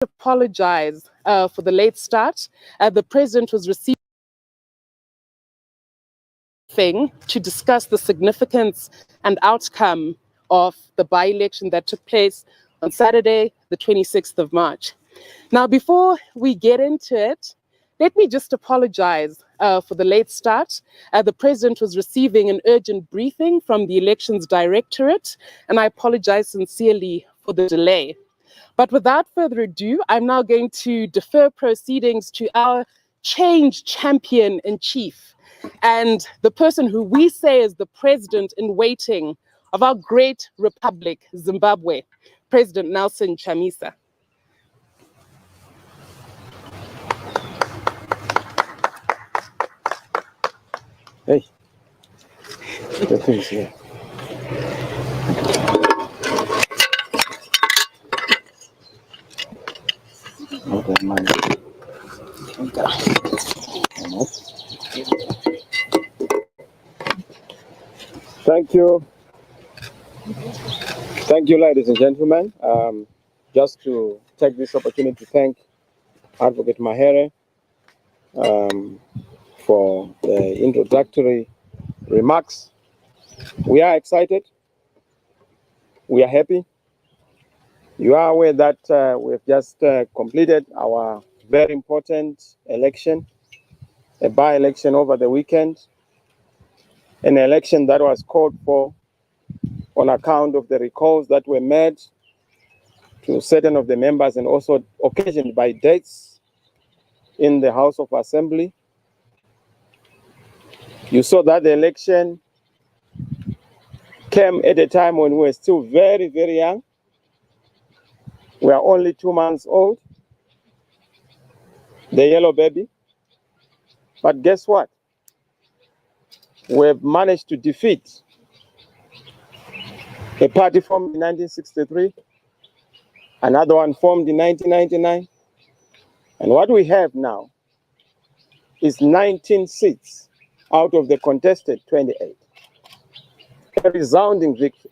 Apologize for the late start. The president was receiving to discuss the significance and outcome of the by-election that took place on Saturday, the 26th of March. Now, before we get into it, let me just apologize for the late start. The president was receiving an urgent briefing from the Elections Directorate, and I apologize sincerely for the delay. But without further ado, I'm now going to defer proceedings to our change champion in chief and the person who we say is the president in waiting of our great republic, Zimbabwe, President Nelson Chamisa. Hey, the thing's here. Okay, man. Thank you. Thank you, ladies and gentlemen. Just to take this opportunity to thank Advocate Mahere for the introductory remarks. We are excited. We are happy. You are aware that we've just completed our very important election, a by-election over the weekend, an election that was called for on account of the recalls that were made to certain of the members and also occasioned by deaths in the House of Assembly. You saw that the election came at a time when we were still very, very young. We are only 2 months old, the yellow baby. But guess what? We've managed to defeat a party formed in 1963, another one formed in 1999. And what we have now is 19 seats out of the contested 28. A resounding victory,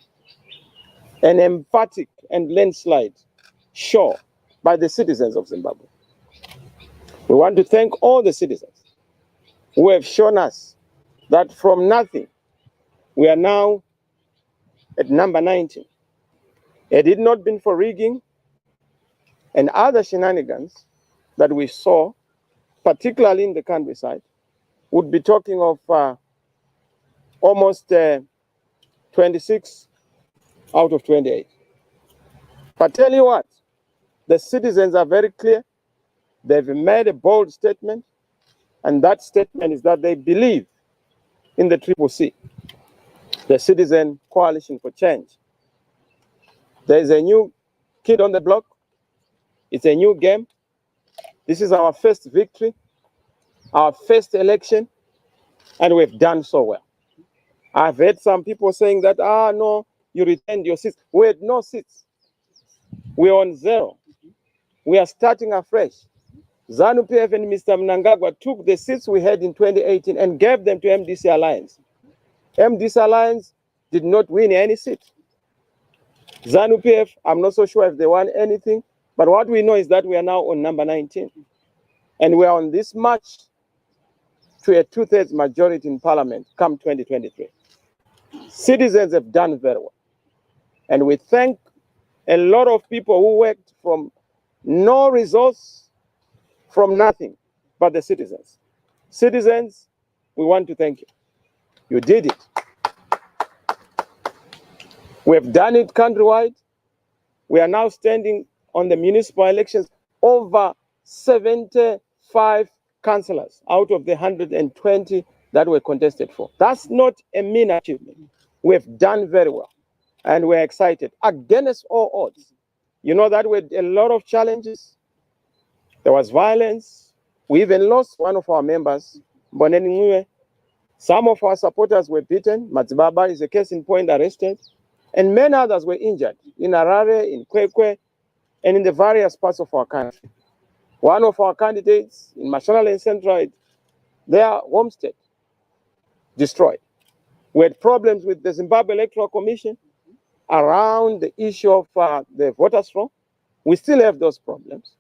an emphatic and landslide show by the citizens of Zimbabwe. We want to thank all the citizens who have shown us that from nothing, we are now at number 19. Had it not been for rigging and other shenanigans that we saw, particularly in the countryside, would be talking of almost 26 out of 28. But tell you what, the citizens are very clear. They've made a bold statement, and that statement is that they believe in the CCC, the Citizen Coalition for Change. There's a new kid on the block. It's a new game. This is our first victory, our first election, and we've done so well. I've heard some people saying that, no, you retained your seats. We had no seats. We're on zero. We are starting afresh. ZANU-PF and Mr. Mnangagwa took the seats we had in 2018 and gave them to MDC Alliance. MDC Alliance did not win any seat. ZANU-PF, I'm not so sure if they won anything, but what we know is that we are now on number 19. And we are on this march to a 2/3 majority in parliament come 2023. Citizens have done very well. And we thank a lot of people who worked from no resource, from nothing, but the citizens. Citizens, we want to thank you. You did it. We've done it countrywide. We are now standing on the municipal elections, over 75 councillors out of the 120 that were contested for. That's not a mean achievement. We've done very well, and we're excited. Against all odds, you know that we had a lot of challenges. There was violence. We even lost one of our members, Mboneni Ngwe. Some of our supporters were beaten. Matsibaba is a case in point, arrested. And many others were injured in Harare, in Kwekwe, and in the various parts of our country. One of our candidates in Mashonaland and Central, their homestead destroyed. We had problems with the Zimbabwe Electoral Commission around the issue of the voters' roll. We still have those problems.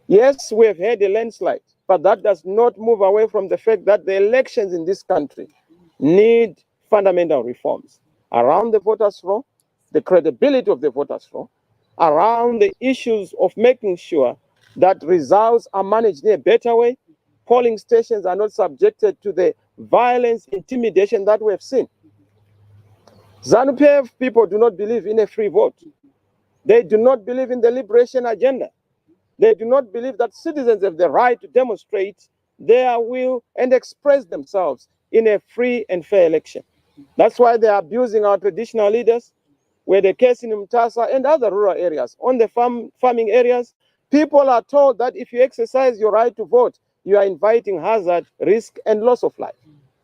Yes, we have had a landslide, but that does not move away from the fact that the elections in this country need fundamental reforms around the voters' roll, the credibility of the voters' roll, around the issues of making sure that results are managed in a better way. Polling stations are not subjected to the violence, intimidation that we have seen. ZANU-PF people do not believe in a free vote. They do not believe in the liberation agenda. They do not believe that citizens have the right to demonstrate their will and express themselves in a free and fair election. That's why they are abusing our traditional leaders, where the case in Mtasa and other rural areas, on the farming areas, people are told that if you exercise your right to vote, you are inviting hazard, risk, and loss of life.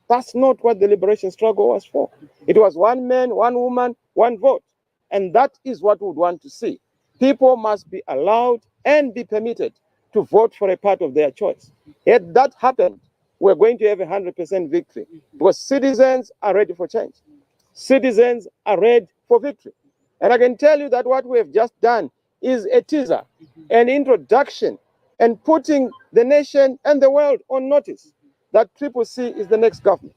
That's not what the liberation struggle was for. It was one man, one woman, one vote. And that is what we would want to see. People must be allowed and be permitted to vote for a part of their choice. If that happened, we're going to have 100% victory, because citizens are ready for change. Citizens are ready for victory. And I can tell you that what we have just done is a teaser, an introduction, and putting the nation and the world on notice that CCC is the next government.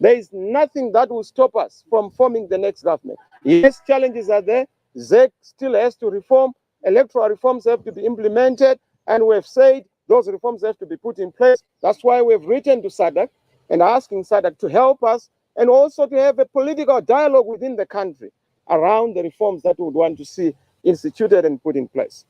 There is nothing that will stop us from forming the next government. Yes, challenges are there. ZEC still has to reform. Electoral reforms have to be implemented. And we have said those reforms have to be put in place. That's why we've written to SADC and asking SADC to help us, and also to have a political dialogue within the country around the reforms that we would want to see instituted and put in place.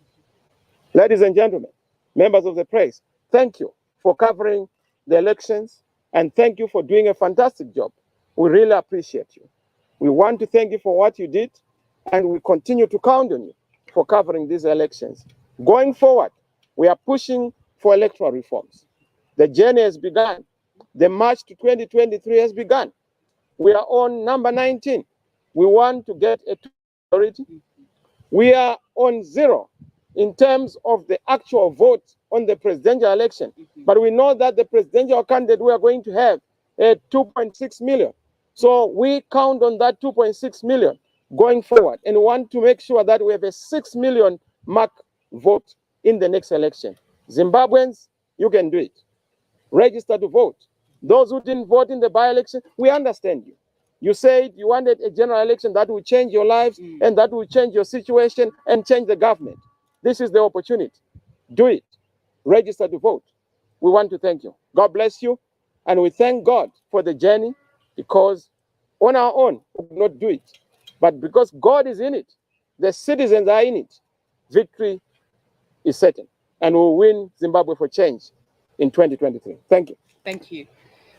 Ladies and gentlemen, members of the press, thank you for covering the elections, and thank you for doing a fantastic job. We really appreciate you. We want to thank you for what you did, and we continue to count on you for covering these elections. Going forward, we are pushing for electoral reforms. The journey has begun. The march to 2023 has begun. We are on number 19. We want to get a majority. We are on 0 in terms of the actual vote on the presidential election. But we know that the presidential candidate, we are going to have a 2.6 million. So we count on that 2.6 million going forward, and want to make sure that we have a 6 million mark vote in the next election. Zimbabweans, you can do it. Register to vote. Those who didn't vote in the by-election, we understand you. You said you wanted a general election that will change your lives and that will change your situation and change the government. This is the opportunity. Do it. Register to vote. We want to thank you. God bless you. And we thank God for the journey, because on our own, we could not do it. But because God is in it, the citizens are in it, victory is certain. And we'll win Zimbabwe for change in 2023. Thank you. Thank you.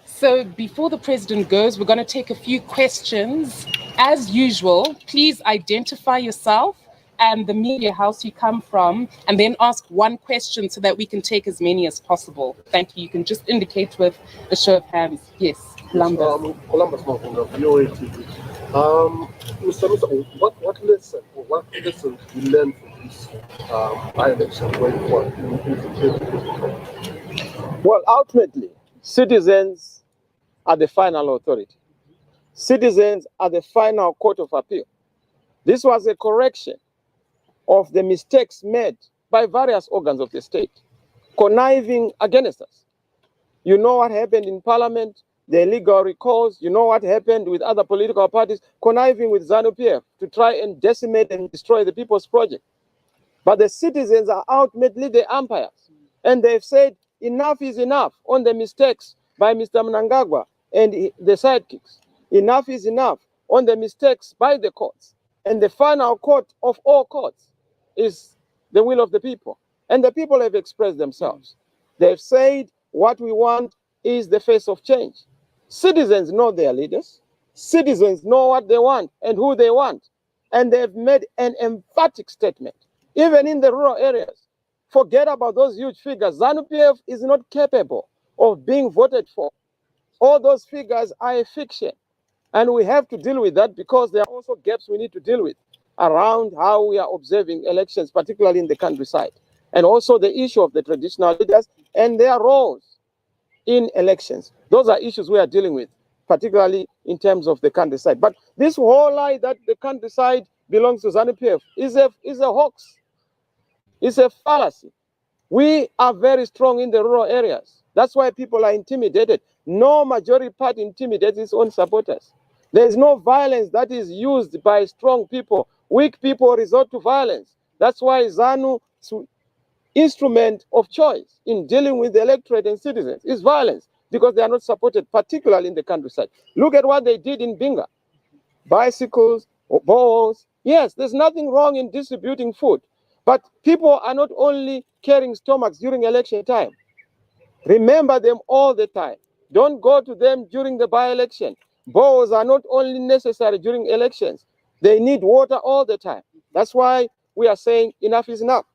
So before the president goes, we're going to take a few questions. As usual, please identify yourself and the media house you come from, and then ask one question so that we can take as many as possible. Thank you. You can just indicate with a show of hands. Yes, Columbus. Columbus Mavunga, VOA TV. Mr. What lesson did you learn from this by-election going forward? Well, ultimately, citizens are the final authority. Citizens are the final court of appeal. This was a correction of the mistakes made by various organs of the state, conniving against us. You know what happened in Parliament, the illegal recalls. You know what happened with other political parties, conniving with ZANU-PF to try and decimate and destroy the People's Project. But the citizens are ultimately the umpires. And they've said enough is enough on the mistakes by Mr. Mnangagwa and the sidekicks. Enough is enough on the mistakes by the courts. And the final court of all courts is the will of the people. And the people have expressed themselves. They've said what we want is the face of change. Citizens know their leaders. Citizens know what they want and who they want. And they've made an emphatic statement, even in the rural areas. Forget about those huge figures. ZANU-PF is not capable of being voted for. All those figures are a fiction. And we have to deal with that, because there are also gaps we need to deal with around how we are observing elections, particularly in the countryside. And also the issue of the traditional leaders and their roles in elections. Those are issues we are dealing with, particularly in terms of the countryside. But this whole lie that the countryside belongs to ZANU-PF is a hoax. It's a fallacy. We are very strong in the rural areas. That's why people are intimidated. No majority party intimidates its own supporters. There is no violence that is used by strong people. Weak people resort to violence. That's why ZANU's instrument of choice in dealing with the electorate and citizens is violence, because they are not supported, particularly in the countryside. Look at what they did in Binga. Bicycles, balls. Yes, there's nothing wrong in distributing food. But people are not only carrying stomachs during election time. Remember them all the time. Don't go to them during the by-election. Balls are not only necessary during elections. They need water all the time. That's why we are saying enough is enough.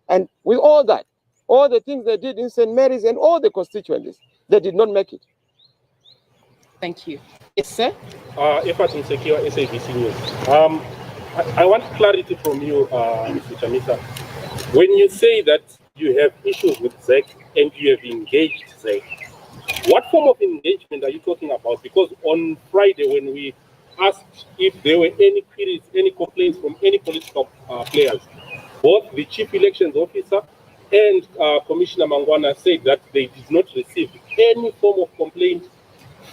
And with all that, all the things they did in St. Mary's and all the constituencies, they did not make it. Thank you. Yes, sir? Effort in secure SABC News. I want clarity from you, Mr. Chamisa. When you say that you have issues with ZEC and you have engaged ZEC, what form of engagement are you talking about? Because on Friday, when we asked if there were any queries, any complaints from any political players, both the chief elections officer and Commissioner Mangwana said that they did not receive any form of complaint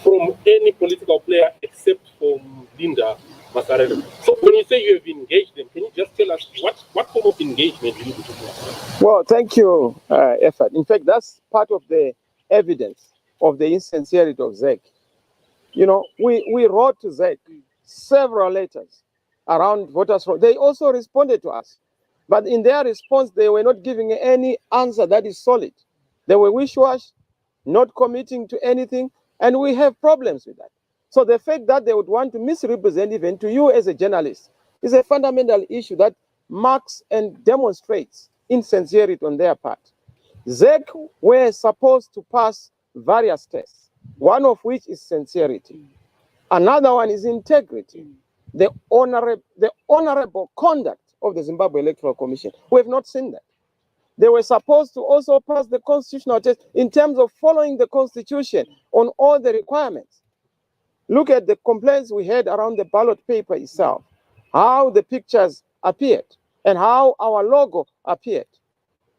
from any political player except from Linda Masarelo. So when you say you have engaged them, can you just tell us what form of engagement you be talking about? Well, thank you, Effort. In fact, that's part of the evidence of the insincerity of ZEC. You know, we wrote to ZEC several letters around voters' fraud. They also responded to us. But in their response, they were not giving any answer that is solid. They were wish-wash, not committing to anything, and we have problems with that. So the fact that they would want to misrepresent even to you as a journalist is a fundamental issue that marks and demonstrates insincerity on their part. ZEC were supposed to pass various tests, one of which is sincerity. Another one is integrity, the honorable conduct of the Zimbabwe Electoral Commission. We have not seen that. They were supposed to also pass the constitutional test in terms of following the constitution on all the requirements. Look at the complaints we had around the ballot paper itself, how the pictures appeared and how our logo appeared.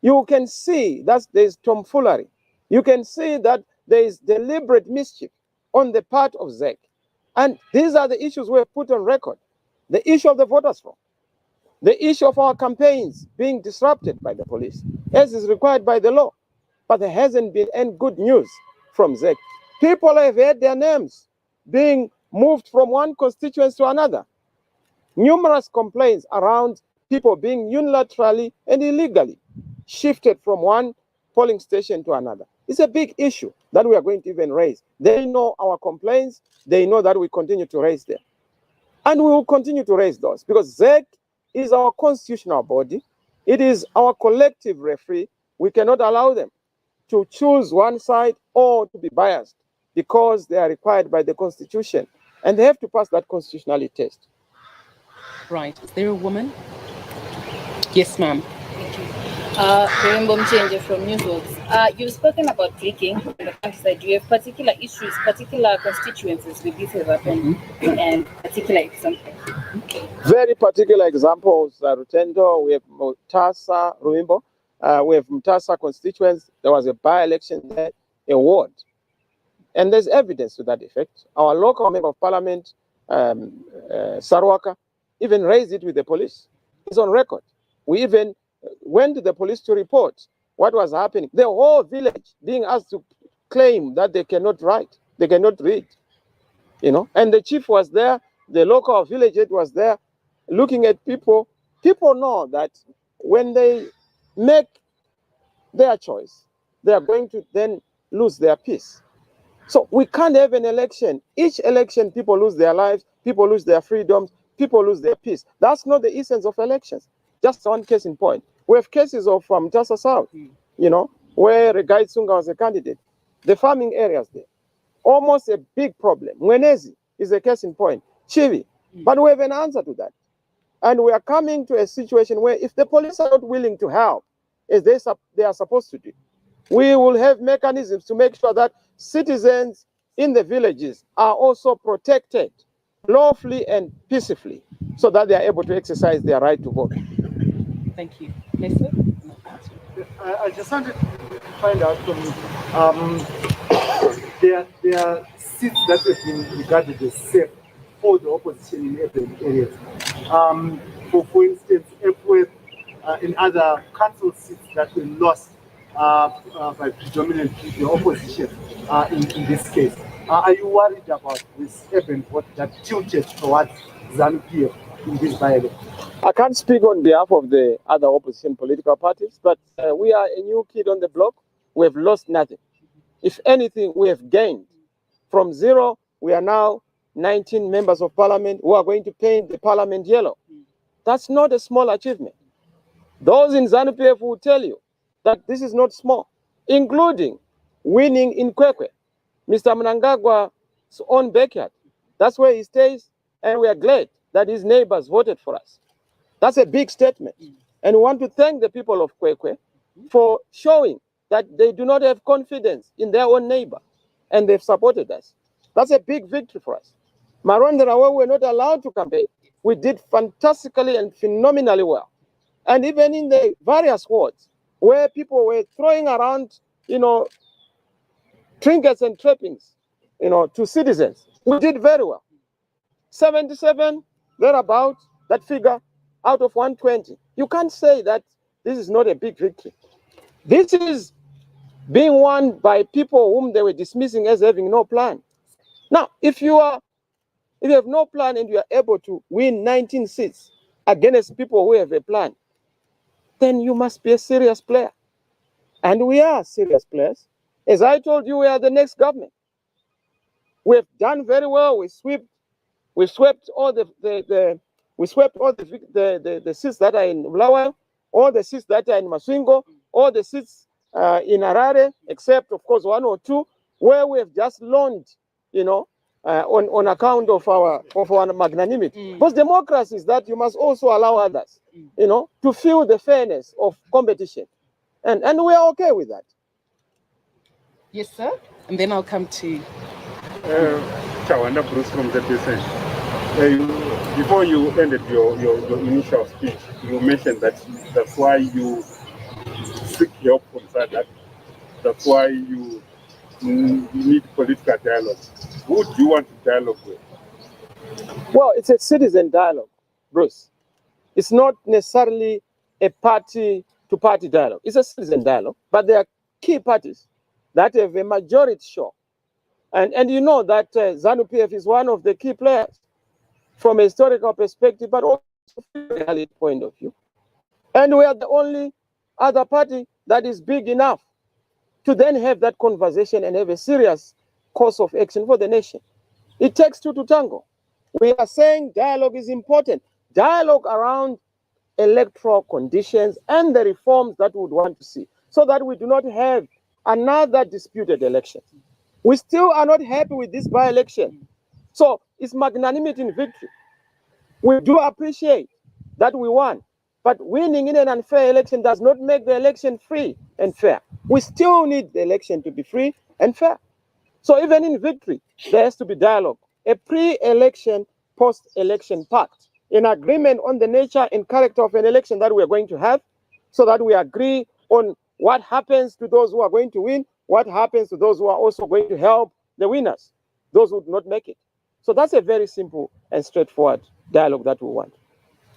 You can see that there is tomfoolery. You can see that there is deliberate mischief on the part of ZEC. And these are the issues we have put on record. The issue of the voters' fraud, the issue of our campaigns being disrupted by the police, as is required by the law. But there hasn't been any good news from ZEC. People have had their names being moved from one constituency to another. Numerous complaints around people being unilaterally and illegally shifted from one polling station to another. It's a big issue that we are going to even raise. They know our complaints. They know that we continue to raise them. And we will continue to raise those because ZEC is our constitutional body. It is our collective referee. We cannot allow them to choose one side or to be biased because they are required by the Constitution. And they have to pass that constitutionality test. Right. Is there a woman? Yes, ma'am. Thank you. Rainbow Mchenje from Newsworks. You've spoken about clicking in the countryside. Do you have particular issues, particular constituencies where this has happened, and particular examples? Very particular examples, Rutendo, we have Mutasa, Ruimbo, we have Mutasa constituents. There was a by-election there, a ward. And there's evidence to that effect. Our local member of parliament, Sarwaka, even raised it with the police. It's on record. We even went to the police to report what was happening. The whole village being asked to claim that they cannot write, they cannot read, you know. And the chief was there, the local village head was there, looking at people. People know that when they make their choice, they are going to then lose their peace. So we can't have an election. Each election, people lose their lives, people lose their freedoms, people lose their peace. That's not the essence of elections. Just one case in point. We have cases of Mutasa South, you know, where Regai Tsunga was a candidate. The farming areas there, almost a big problem. Mwenezi is a case in point. Chivi, but we have an answer to that. And we are coming to a situation where if the police are not willing to help, as they are supposed to do, we will have mechanisms to make sure that citizens in the villages are also protected lawfully and peacefully so that they are able to exercise their right to vote. Thank you. Lisa? I just wanted to find out from you. There are seats that have been regarded as safe for the opposition in urban areas. For instance, Epworth and other council seats that were lost by predominantly the opposition in this case. Are you worried about this urban vote that tilted towards ZANU-PF in this by-election? I can't speak on behalf of the other opposition political parties, but we are a new kid on the block. We have lost nothing. If anything, we have gained. From zero, we are now 19 members of parliament who are going to paint the parliament yellow. That's not a small achievement. Those in ZANU-PF will tell you that this is not small, including winning in Kwekwe, Mr. Mnangagwa's own backyard. That's where he stays, and we are glad that his neighbors voted for us. That's a big statement. And we want to thank the people of Kwekwe for showing that they do not have confidence in their own neighbor, and they've supported us. That's a big victory for us. Marondera, where we're not allowed to campaign, we did fantastically and phenomenally well. And even in the various wards where people were throwing around, trinkets and trappings, to citizens, we did very well. 77, thereabout, that figure, out of 120. You can't say that this is not a big victory. This is being won by people whom they were dismissing as having no plan. Now, if you have no plan and you are able to win 19 seats against people who have a plan, then you must be a serious player. And we are serious players. As I told you, we are the next government. We have done very well. We swept all the seats that are in Bulawayo, all the seats that are in Maswingo, all the seats in Harare, except of course 1 or 2, where we have just loaned, on account of our magnanimity. Because democracy is that you must also allow others, to feel the fairness of competition, and we are okay with that. Yes, sir. And then I'll come to Chawanda Bruce from the Descent. Before you ended your initial speech, you mentioned that's why you seek help from SADC. That's why you need political dialogue. Who do you want to dialogue with? Well, it's a citizen dialogue, Bruce. It's not necessarily a party-to-party dialogue. It's a citizen dialogue, but there are key parties that have a majority share. And you know that ZANU-PF is one of the key players from a historical perspective, but also from a reality point of view. And we are the only other party that is big enough to then have that conversation and have a serious course of action for the nation. It takes two to tango. We are saying dialogue is important. Dialogue around electoral conditions and the reforms that we would want to see, so that we do not have another disputed election. We still are not happy with this by-election. So it's magnanimity in victory. We do appreciate that we won, but winning in an unfair election does not make the election free and fair. We still need the election to be free and fair. So even in victory, there has to be dialogue, a pre-election, post-election pact, an agreement on the nature and character of an election that we are going to have, so that we agree on what happens to those who are going to win, what happens to those who are also going to help the winners, those who do not make it. So that's a very simple and straightforward dialogue that we want.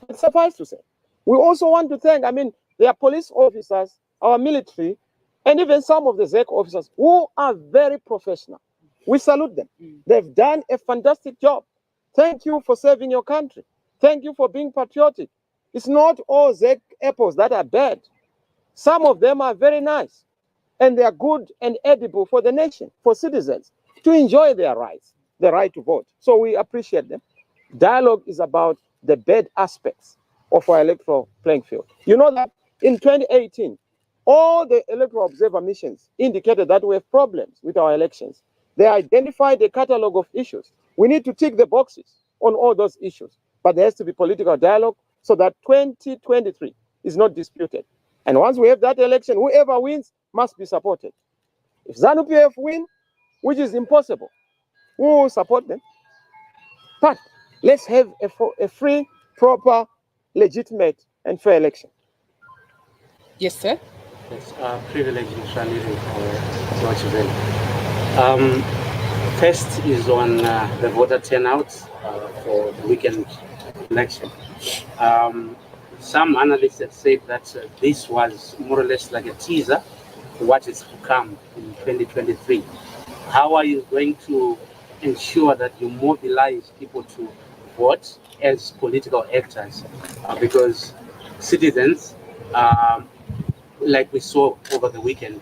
But suffice to say, we also want to thank, there are police officers, our military, and even some of the ZEC officers who are very professional. We salute them. They've done a fantastic job. Thank you for serving your country. Thank you for being patriotic. It's not all ZEC apples that are bad. Some of them are very nice, and they are good and edible for the nation, for citizens, to enjoy their rights, the right to vote. So we appreciate them. Dialogue is about the bad aspects of our electoral playing field. You know that in 2018, all the electoral observer missions indicated that we have problems with our elections. They identified a catalog of issues. We need to tick the boxes on all those issues, but there has to be political dialogue so that 2023 is not disputed. And once we have that election, whoever wins must be supported. If ZANU-PF win, which is impossible, we will support them. But let's have a free, proper, legitimate, and fair election. Yes, sir. Yes, privilege usually for Deutsche Welle. First is on the voter turnout for the weekend election. Some analysts have said that this was more or less like a teaser for what is to come in 2023. How are you going to ensure that you mobilize people to vote as political actors? Because citizens, like we saw over the weekend,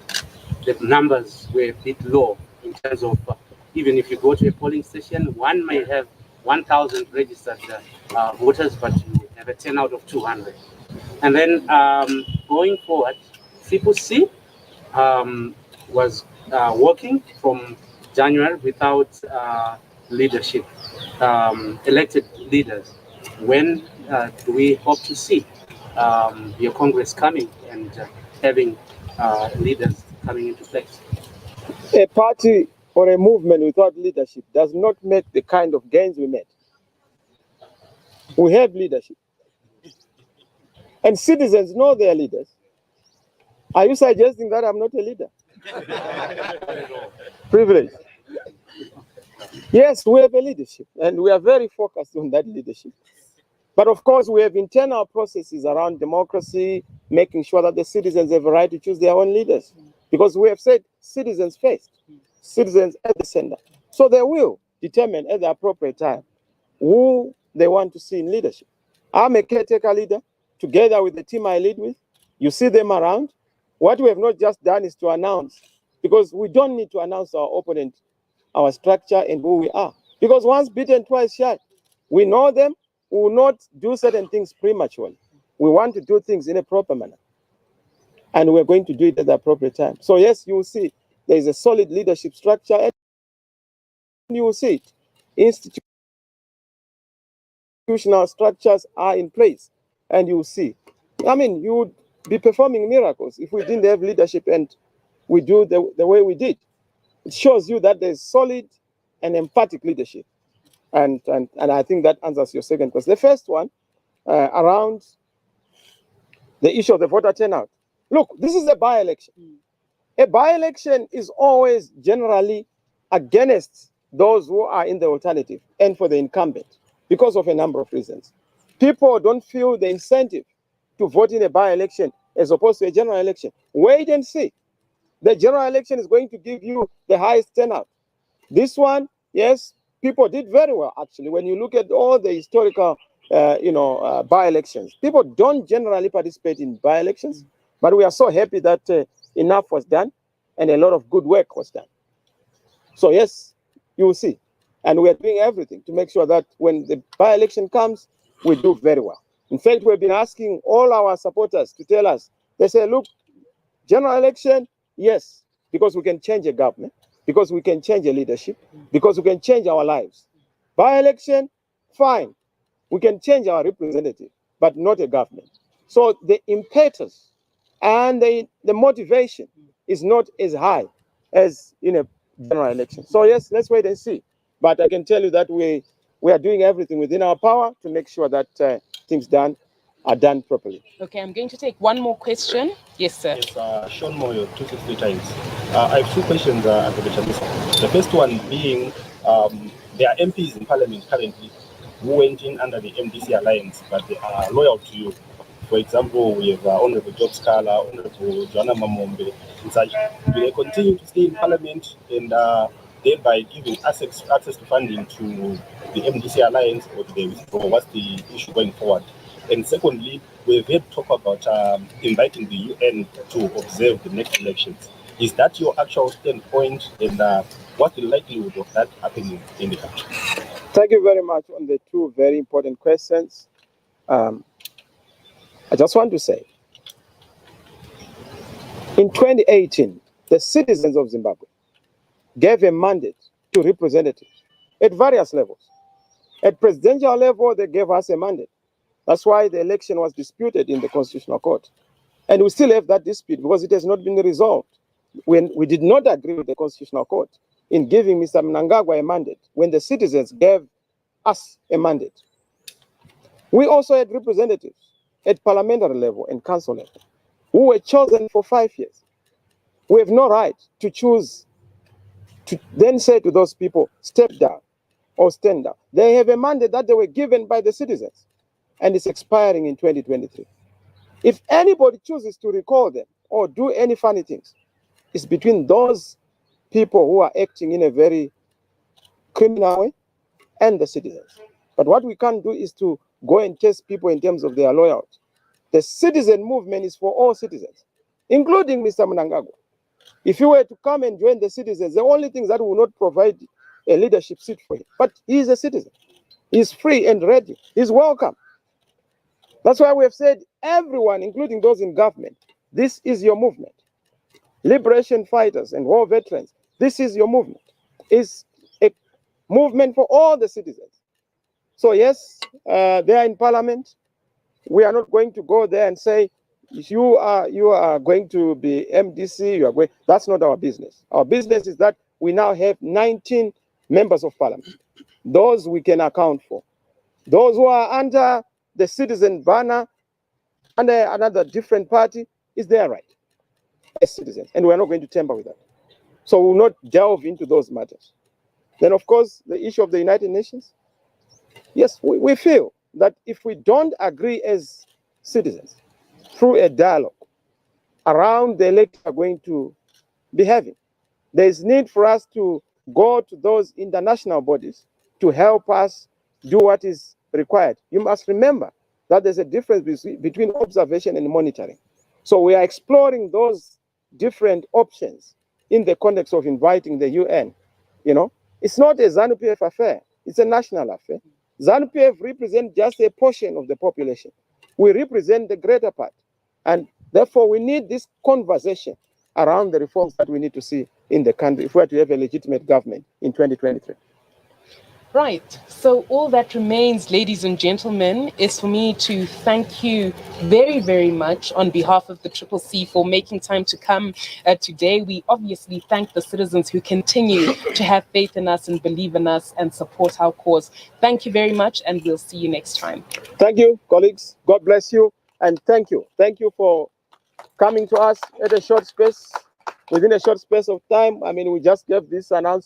the numbers were a bit low in terms of even if you go to a polling station, one may have 1,000 registered voters, but you have a turnout of 200. And then going forward, CCC was working from January without leadership, elected leaders. When do we hope to see your Congress coming and having leaders coming into place? A party or a movement without leadership does not make the kind of gains we made. We have leadership. And citizens know their leaders. Are you suggesting that I'm not a leader? Privilege. Yes, we have a leadership, and we are very focused on that leadership. But of course, we have internal processes around democracy, making sure that the citizens have a right to choose their own leaders. Because we have said citizens first, citizens at the center. So they will determine at the appropriate time who they want to see in leadership. I'm a caretaker leader, together with the team I lead with. You see them around. What we have not just done is to announce, because we don't need to announce our opponent, our structure, and who we are. Because once bitten, twice shy. We know them. We will not do certain things prematurely. We want to do things in a proper manner. And we're going to do it at the appropriate time. So yes, you will see there is a solid leadership structure, and you will see it. Institutional structures are in place, and you will see. I mean, you would be performing miracles if we didn't have leadership and we do the way we did. It shows you that there's solid and emphatic leadership. And I think that answers your second question. The first one, around the issue of the voter turnout. Look, this is a by-election. A by-election is always generally against those who are in the alternative and for the incumbent because of a number of reasons. People don't feel the incentive to vote in a by-election as opposed to a general election. Wait and see. The general election is going to give you the highest turnout. This one, yes, people did very well, actually. When you look at all the historical by-elections, people don't generally participate in by-elections, but we are so happy that enough was done and a lot of good work was done. So yes, you will see. And we are doing everything to make sure that when the by-election comes, we do very well. In fact, we've been asking all our supporters to tell us, they say, look, general election, yes, because we can change a government, because we can change a leadership, because we can change our lives. By-election, fine. We can change our representative, but not a government. So the impetus and the motivation is not as high as in a general election. So yes, let's wait and see. But I can tell you that we are doing everything within our power to make sure that things are done properly. Okay, I'm going to take one more question. Yes, sir. Yes, Sean Moyo, 263 times. I have two questions, The first one being, there are MPs in Parliament currently who went in under the MDC alliance, but they are loyal to you. For example, we have Honorable Job Scala, Honorable Joanna Mamombe, and such. Do they continue to stay in Parliament and thereby giving access to funding to the MDC alliance, or do they withdraw? What's the issue going forward? And secondly, we've heard talk about inviting the UN to observe the next elections. Is that your actual standpoint, and what's the likelihood of that happening in the country? Thank you very much on the two very important questions. I just want to say, in 2018, the citizens of Zimbabwe gave a mandate to representatives at various levels. At presidential level, they gave us a mandate. That's why the election was disputed in the Constitutional Court. And we still have that dispute because it has not been resolved. When we did not agree with the Constitutional Court in giving Mr. Mnangagwa a mandate, when the citizens gave us a mandate. We also had representatives at parliamentary level and council level. who were chosen for 5 years. We have no right to choose to then say to those people, step down or stand down. They have a mandate that they were given by the citizens, and it's expiring in 2023. If anybody chooses to recall them or do any funny things, it's between those people who are acting in a very criminal way and the citizens. But what we can't do is to go and test people in terms of their loyalty. The citizen movement is for all citizens, including Mr. Mnangagwa. If you were to come and join the citizens, the only thing that will not provide a leadership seat for him. But he is a citizen. He's free and ready. He's welcome. That's why we have said, everyone, including those in government, this is your movement. Liberation fighters and war veterans, this is your movement. It's a movement for all the citizens. So yes, they are in parliament. We are not going to go there and say, you are going to be MDC, you are going. That's not our business. Our business is that we now have 19 members of parliament. Those we can account for. Those who are under the citizen banner, under another different party, is their right as citizens. And we're not going to tamper with that. So we will not delve into those matters. Then, of course, the issue of the United Nations. Yes, we feel that if we don't agree as citizens through a dialogue around the election we are going to be having, there is need for us to go to those international bodies to help us do what is required. You must remember that there's a difference between observation and monitoring. So we are exploring those different options in the context of inviting the UN. You know, it's not a ZANU-PF affair, it's a national affair. ZANU-PF represents just a portion of the population. We represent the greater part. And therefore, we need this conversation around the reforms that we need to see in the country if we are to have a legitimate government in 2023. Right. So all that remains, ladies and gentlemen, is for me to thank you very, very much on behalf of the CCC for making time to come today. We obviously thank the citizens who continue to have faith in us and believe in us and support our cause. Thank you very much, and we'll see you next time. Thank you, colleagues. God bless you, and thank you. Thank you for coming to us at a short space, within a short space of time. I mean, we just gave this announcement.